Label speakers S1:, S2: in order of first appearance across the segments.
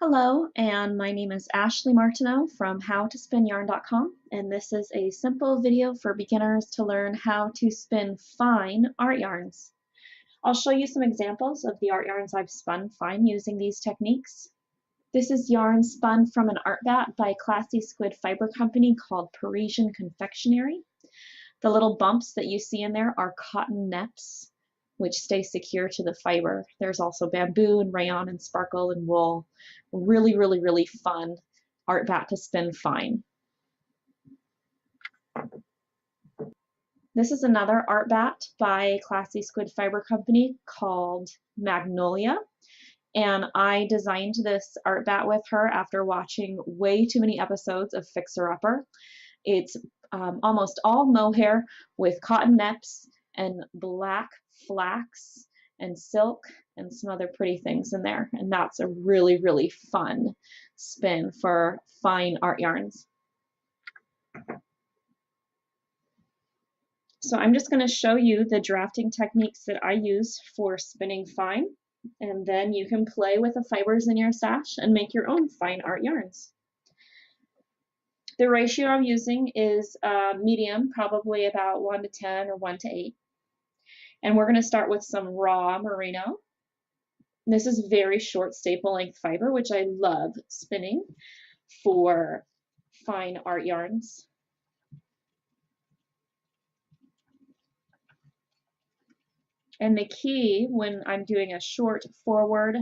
S1: Hello, and my name is Ashley Martineau from howtospinyarn.com, and this is a simple video for beginners to learn how to spin fine art yarns. I'll show you some examples of the art yarns I've spun fine using these techniques. This is yarn spun from an art bat by a classy squid fiber company called Parisian Confectionery. The little bumps that you see in there are cotton neps, which stay secure to the fiber. There's also bamboo and rayon and sparkle and wool. Really fun art bat to spin fine. This is another art bat by a classy squid fiber company called Magnolia. And I designed this art bat with her after watching way too many episodes of Fixer Upper. It's almost all mohair with cotton neps and black flax and silk and some other pretty things in there, and that's a really fun spin for fine art yarns. So I'm just going to show you the drafting techniques that I use for spinning fine, and then you can play with the fibers in your stash and make your own fine art yarns. The ratio I'm using is medium, probably about 1:10 or 1:8. And we're going to start with some raw merino. This is very short staple length fiber, which I love spinning for fine art yarns. And the key when I'm doing a short forward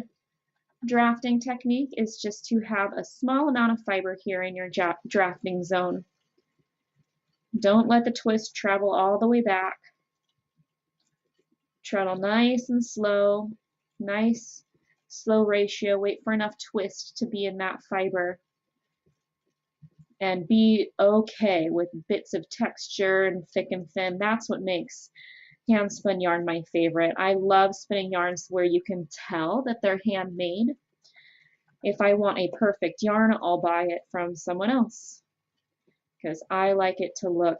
S1: drafting technique is just to have a small amount of fiber here in your drafting zone. Don't let the twist travel all the way back. Treadle nice and slow, nice slow ratio. Wait for enough twist to be in that fiber. And be okay with bits of texture and thick and thin. That's what makes hand spun yarn my favorite. I love spinning yarns where you can tell that they're handmade. If I want a perfect yarn, I'll buy it from someone else because I like it to look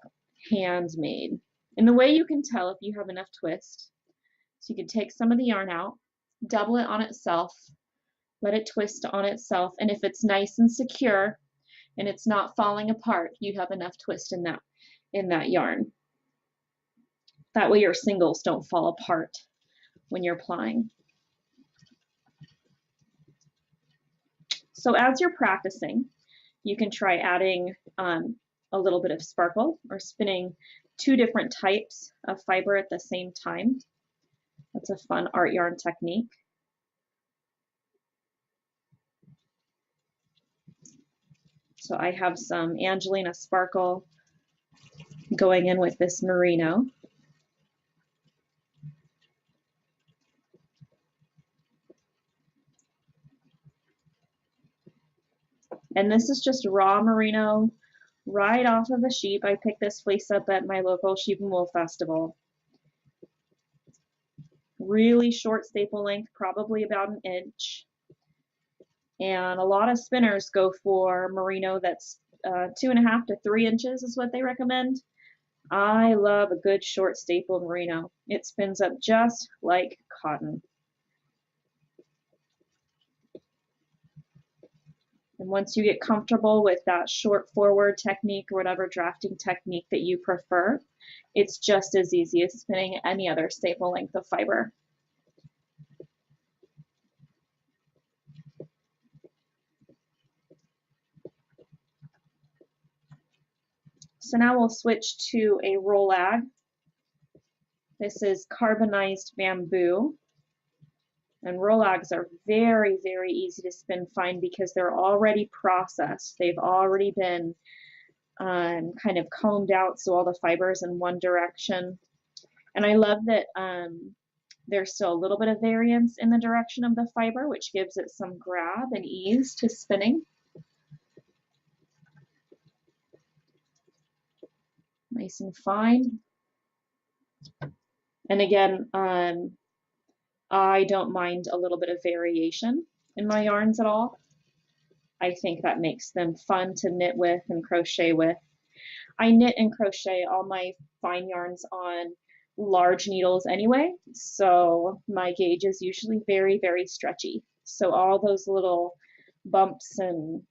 S1: handmade. And the way you can tell if you have enough twist, so you can take some of the yarn out, double it on itself, let it twist on itself, and if it's nice and secure and it's not falling apart, you have enough twist in that yarn. That way your singles don't fall apart when you're plying. So as you're practicing, you can try adding a little bit of sparkle or spinning two different types of fiber at the same time. That's a fun art yarn technique. So I have some Angelina sparkle going in with this merino. And this is just raw merino right off of a sheep. I picked this fleece up at my local sheep and wool festival. Really short staple length, probably about an inch. And a lot of spinners go for merino that's 2.5 to 3 inches is what they recommend. I love a good short staple merino. It spins up just like cotton. And once you get comfortable with that short forward technique or whatever drafting technique that you prefer, it's just as easy as spinning any other staple length of fiber. So now we'll switch to a rolag. This is Carbonized Bamboo. And rolags are very easy to spin fine because they're already processed. They've already been kind of combed out so all the fibers in one direction. And I love that there's still a little bit of variance in the direction of the fiber, which gives it some grab and ease to spinning. Nice and fine. And again, I don't mind a little bit of variation in my yarns at all. I think that makes them fun to knit with and crochet with. I knit and crochet all my fine yarns on large needles anyway, so my gauge is usually very stretchy. So all those little bumps and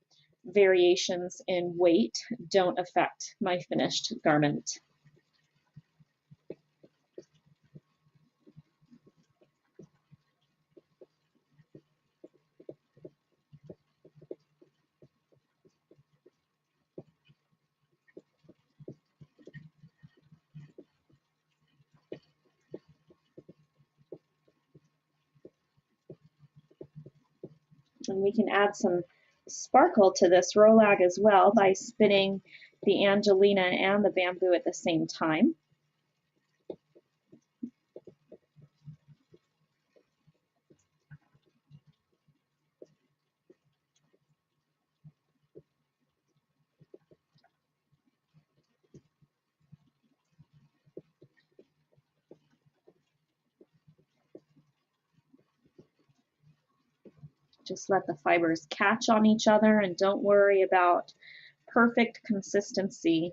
S1: variations in weight don't affect my finished garment. And we can add some sparkle to this rolag as well by spinning the Angelina and the bamboo at the same time. Just let the fibers catch on each other and don't worry about perfect consistency.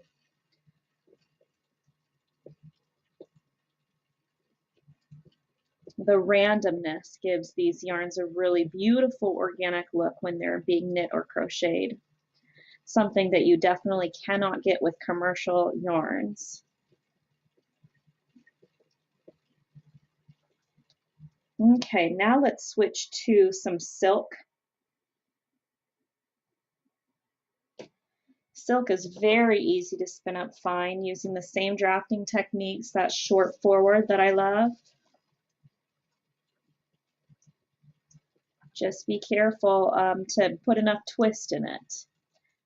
S1: The randomness gives these yarns a really beautiful organic look when they're being knit or crocheted. Something that you definitely cannot get with commercial yarns. Okay, now let's switch to some silk. Silk is very easy to spin up fine using the same drafting techniques, that short forward that I love. Just be careful to put enough twist in it.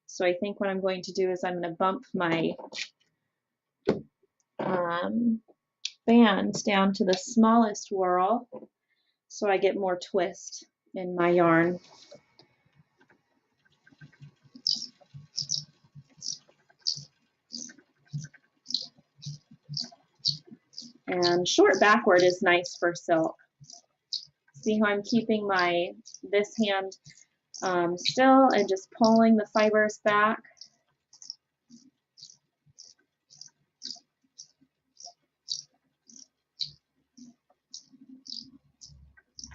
S1: So I think what I'm going to do is I'm going to bump my band down to the smallest whorl so I get more twist in my yarn. And short backward is nice for silk. See how I'm keeping this hand still and just pulling the fibers back.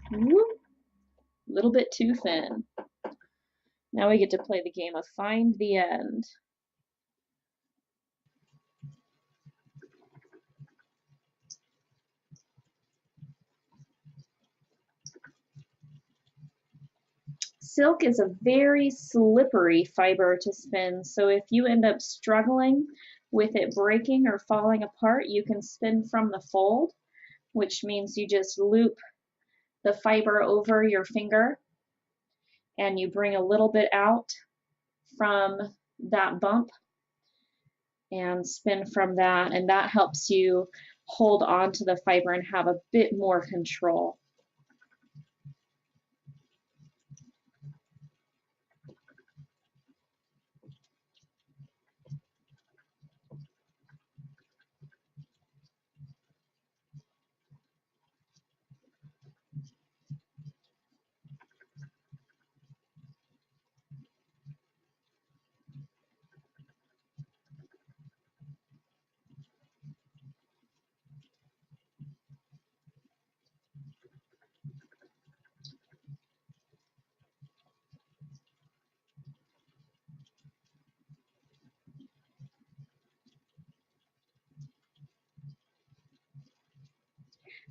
S1: Whoop. A little bit too thin. Now we get to play the game of find the end. Silk is a very slippery fiber to spin, so if you end up struggling with it breaking or falling apart, you can spin from the fold, which means you just loop the fiber over your finger and you bring a little bit out from that bump and spin from that, and that helps you hold on to the fiber and have a bit more control.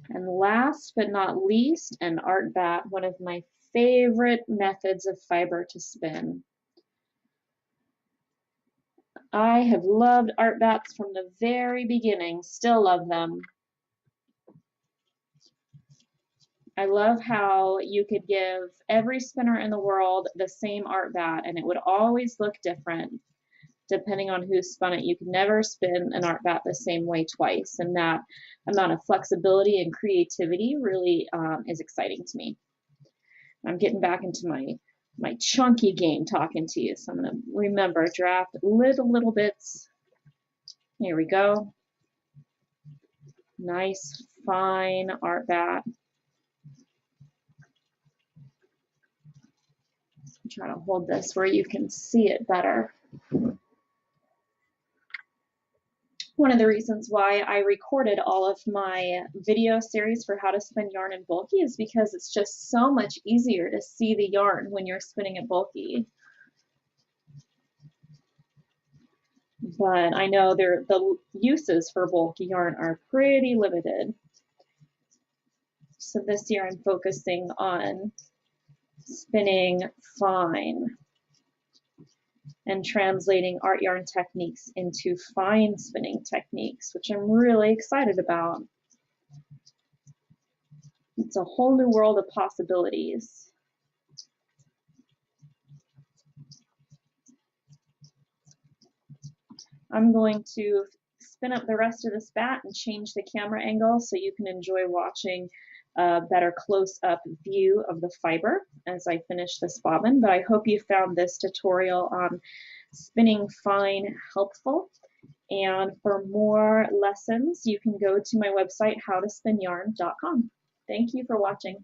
S1: And last but not least, an art bat, one of my favorite methods of fiber to spin. I have loved art bats from the very beginning, still love them. I love how you could give every spinner in the world the same art bat and it would always look different depending on who spun it. You could never spin an art bat the same way twice, and that amount of flexibility and creativity really is exciting to me. I'm getting back into my chunky game talking to you, so I'm going to remember draft little bits. Here we go. Nice fine art bat. Try to hold this where you can see it better. One of the reasons why I recorded all of my video series for how to spin yarn in bulky is because it's just so much easier to see the yarn when you're spinning it bulky. But I know the uses for bulky yarn are pretty limited. So this year I'm focusing on spinning fine and translating art yarn techniques into fine spinning techniques, which I'm really excited about. It's a whole new world of possibilities. I'm going to spin up the rest of this bat and change the camera angle so you can enjoy watching a better close-up view of the fiber as I finish this bobbin. But I hope you found this tutorial on spinning fine helpful. And for more lessons, you can go to my website, howtospinyarn.com. Thank you for watching.